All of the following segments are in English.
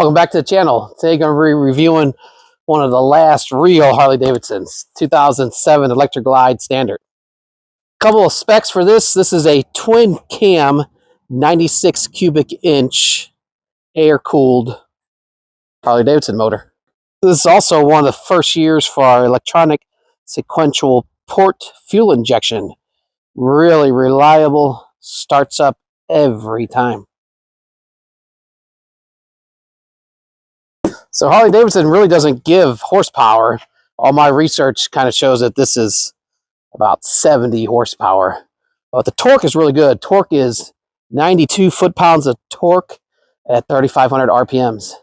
Welcome back to the channel. Today I'm going to be reviewing one of the last real Harley Davidsons, 2007 Electra Glide Staandard. Couple of specs for this. This is a twin cam 96 cubic inch air cooled Harley Davidson motor. This is also one of the first years for our electronic sequential port fuel injection. Really reliable, starts up every time. So Harley Davidson really doesn't give horsepower. All my research kind of shows that this is about 70 horsepower. But the torque is really good. Torque is 92 foot-pounds of torque at 3,500 RPMs.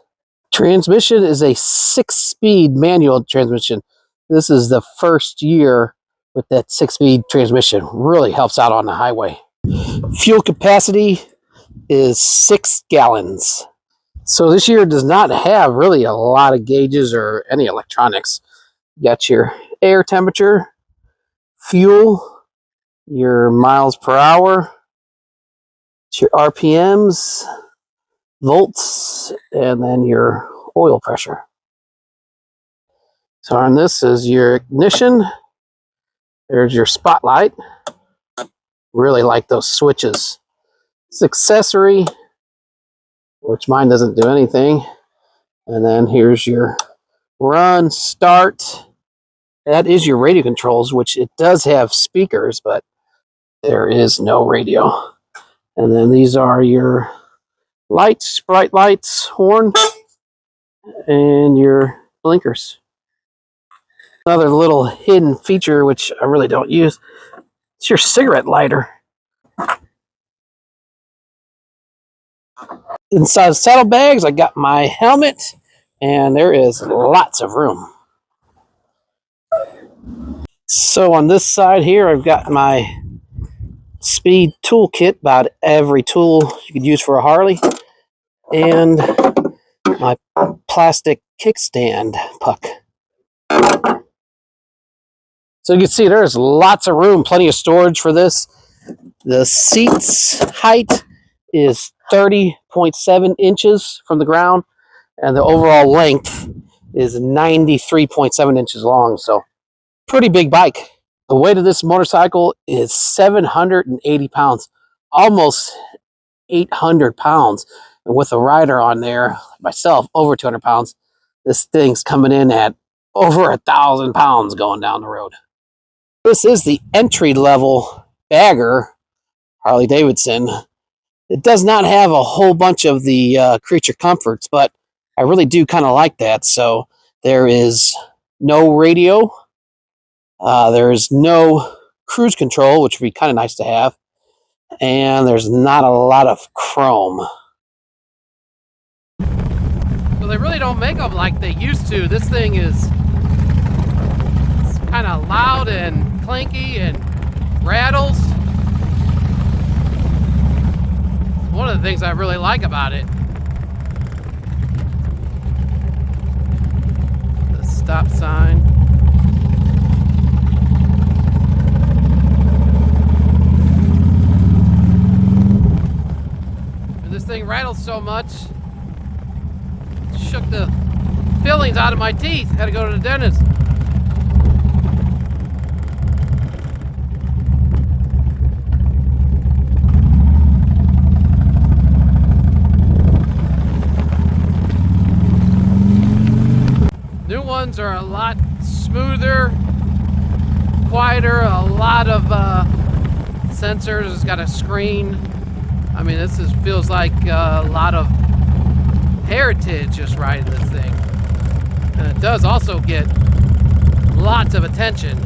Transmission is a 6-speed manual transmission. This is the first year with that 6-speed transmission. Really helps out on the highway. Fuel capacity is 6 gallons. So this year does not have really a lot of gauges or any electronics. You got your air temperature, fuel, your miles per hour, your RPMs, volts, and then your oil pressure. So on this is your ignition. There's your spotlight. Really like those switches. It's accessory, which mine doesn't do anything. And then here's your run, start. That is your radio controls, which it does have speakers, but there is no radio. And then these are your lights, bright lights, horn, and your blinkers. Another little hidden feature, which I really don't use, it's your cigarette lighter. Inside the saddlebags, I got my helmet, and there is lots of room. So on this side here, I've got my speed toolkit, about every tool you could use for a Harley, and my plastic kickstand puck. So you can see there's lots of room, plenty of storage for this. The seat's height is 30.7 inches from the ground, and the overall length is 93.7 inches long. So pretty big bike. The weight of this motorcycle is 780 pounds, almost 800 pounds. And with a rider on there, myself, over 200 pounds, this thing's coming in at over 1,000 pounds going down the road. This is the entry-level bagger Harley Davidson. It does not have a whole bunch of the creature comforts, but I really do kind of like that. So there is no radio. There is no cruise control, which would be kind of nice to have. And there's not a lot of chrome. Well, they really don't make them like they used to. This thing is kind of loud and clanky and rattles. One of the things I really like about it. The stop sign. And this thing rattles so much, it shook the fillings out of my teeth. Had to go to the dentist. New ones are a lot smoother, quieter, a lot of sensors. It's got a screen. I mean, this feels like a lot of heritage just riding this thing. And it does also get lots of attention.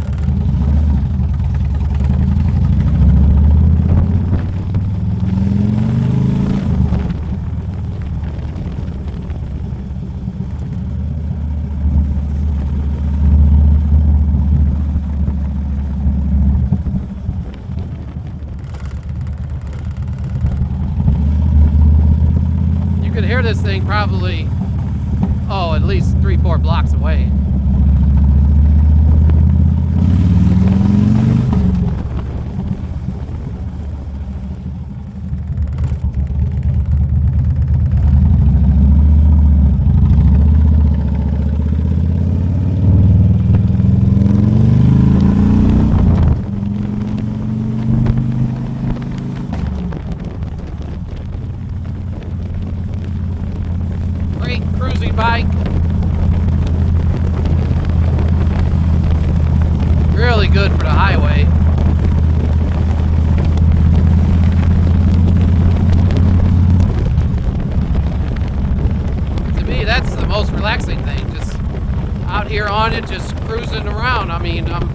You could hear this thing probably, at least 3-4 blocks away. it just cruising around. I mean, I'm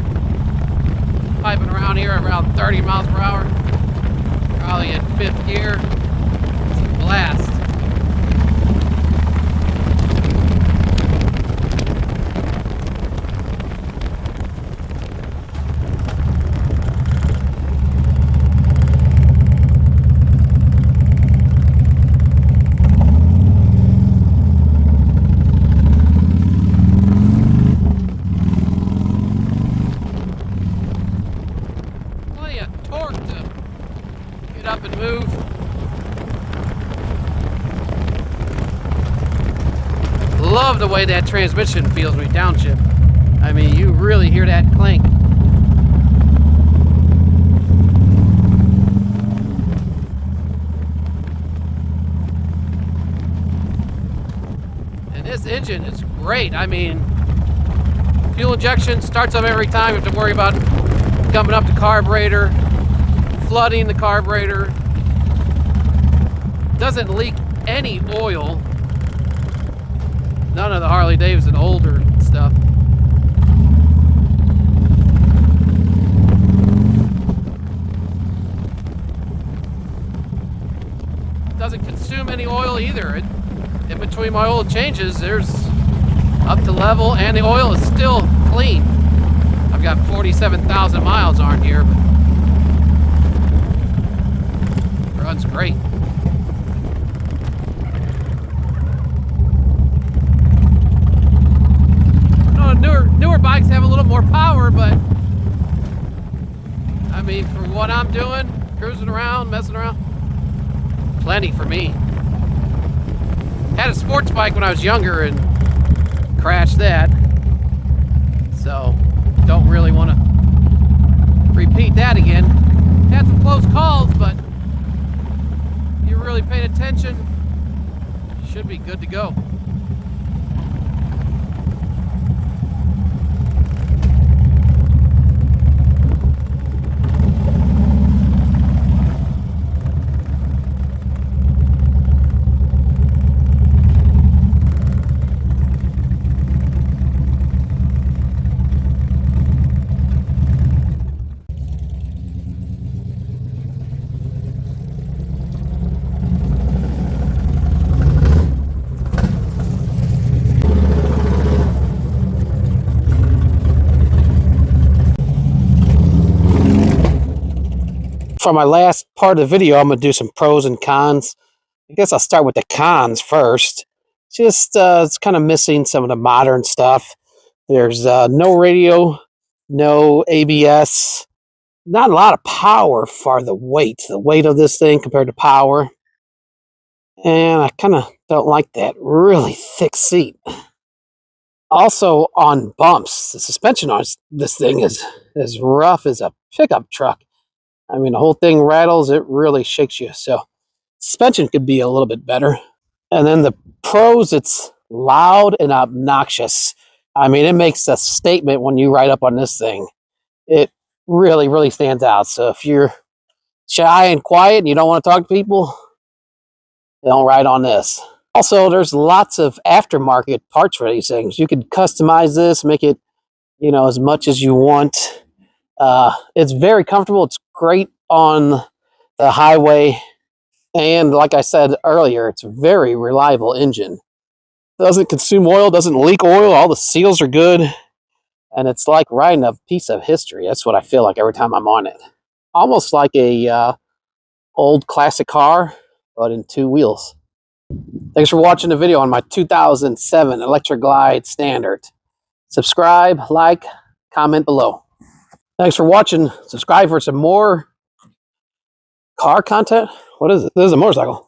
piping around here around 30 miles per hour, probably in 5th gear. It's a blast. Torque to get up and move. Love the way that transmission feels when we downshift. I mean, you really hear that clink. And this engine is great. I mean, fuel injection starts up every time. You have to worry about coming up the carburetor, flooding the carburetor. Doesn't leak any oil. None of the Harley Davidson older stuff. Doesn't consume any oil either. In between my oil changes, there's up to level, and the oil is still clean. I've got 47,000 miles on here, but runs great. Newer bikes have a little more power, but I mean, for what I'm doing, cruising around, messing around, plenty for me. Had a sports bike when I was younger and crashed that, so don't really want to repeat that again. Had some close calls, but if you're really paying attention, you should be good to go. For my last part of the video, I'm going to do some pros and cons. I guess I'll start with the cons first. Just, it's kind of missing some of the modern stuff. There's no radio, no ABS, not a lot of power for the weight of this thing compared to power. And I kind of don't like that really thick seat. Also, on bumps, the suspension on this thing is as rough as a pickup truck. I mean, the whole thing rattles. It really shakes you. So suspension could be a little bit better. And then the pros, it's loud and obnoxious. I mean, it makes a statement when you ride up on this thing. It really, really stands out. So if you're shy and quiet and you don't want to talk to people, don't ride on this. Also, there's lots of aftermarket parts for these things. You could customize this, make it, you know, as much as you want. It's very comfortable. It's great on the highway. And like I said earlier, it's a very reliable engine. Doesn't consume oil, doesn't leak oil. All the seals are good. And it's like riding a piece of history. That's what I feel like every time I'm on it. Almost like a old classic car, but in 2 wheels. Thanks for watching the video on my 2007 Electra Glide Staandard. Subscribe, like, comment below. Thanks for watching. Subscribe for some more car content. What is it? This is a motorcycle.